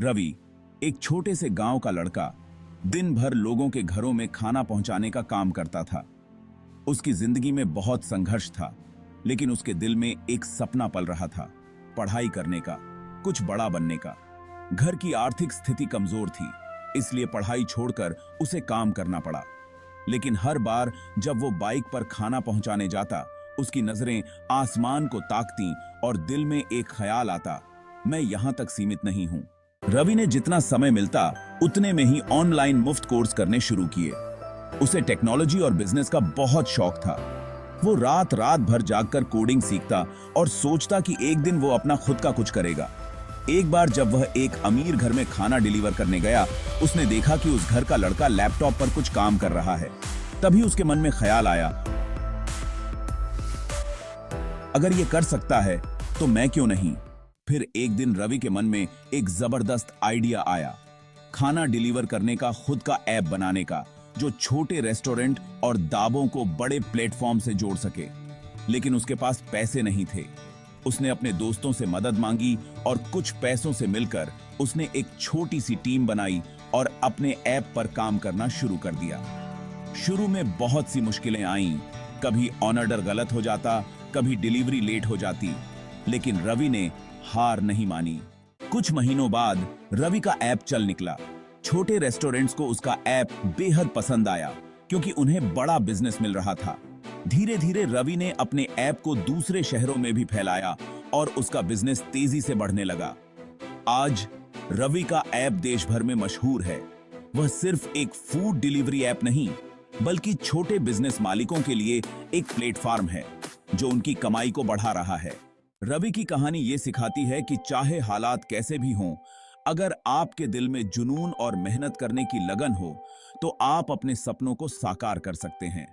रवि एक छोटे से गांव का लड़का दिन भर लोगों के घरों में खाना पहुंचाने का काम करता था। उसकी जिंदगी में बहुत संघर्ष था, लेकिन उसके दिल में एक सपना पल रहा था, पढ़ाई करने का, कुछ बड़ा बनने का। घर की आर्थिक स्थिति कमजोर थी, इसलिए पढ़ाई छोड़कर उसे काम करना पड़ा। लेकिन हर बार जब वो बाइक पर खाना पहुंचाने जाता, उसकी नजरें आसमान को ताकती और दिल में एक ख्याल आता, मैं यहां तक सीमित नहीं हूं। रवि ने जितना समय मिलता उतने में ही ऑनलाइन मुफ्त कोर्स करने शुरू किए। उसे टेक्नोलॉजी और बिजनेस का बहुत शौक था। वो रात रात भर जागकर कोडिंग सीखता और सोचता कि एक दिन वो अपना खुद का कुछ करेगा। एक बार जब वह एक अमीर घर में खाना डिलीवर करने गया, उसने देखा कि उस घर का लड़का लैपटॉप पर कुछ काम कर रहा है। तभी उसके मन में ख्याल आया, अगर ये कर सकता है तो मैं क्यों नहीं। फिर एक दिन रवि के मन में एक जबरदस्त आइडिया आया, खाना डिलीवर करने का खुद का ऐप बनाने का, जो छोटे रेस्टोरेंट और ढाबों को बड़े प्लेटफॉर्म से जोड़ सके। लेकिन उसके पास पैसे नहीं थे। उसने अपने दोस्तों से मदद मांगी और कुछ पैसों से मिलकर उसने एक छोटी सी टीम बनाई और अपने ऐप पर काम करना शुरू कर दिया। शुरू में बहुत सी मुश्किलें आईं, कभी ऑर्डर गलत हो जाता, कभी डिलीवरी लेट हो जाती, लेकिन रवि ने हार नहीं मानी। कुछ महीनों बाद रवि का ऐप चल निकला। छोटे रेस्टोरेंट्स को उसका ऐप बेहद पसंद आया, क्योंकि उन्हें बड़ा बिजनेस मिल रहा था। धीरे धीरे रवि ने अपने ऐप को दूसरे शहरों में भी फैलाया और उसका बिजनेस तेजी से बढ़ने लगा। आज रवि का ऐप देश भर में मशहूर है। वह सिर्फ एक फूड डिलीवरी ऐप नहीं, बल्कि छोटे बिजनेस मालिकों के लिए एक प्लेटफॉर्म है, जो उनकी कमाई को बढ़ा रहा है। रवि की कहानी ये सिखाती है कि चाहे हालात कैसे भी हों, अगर आपके दिल में जुनून और मेहनत करने की लगन हो, तो आप अपने सपनों को साकार कर सकते हैं।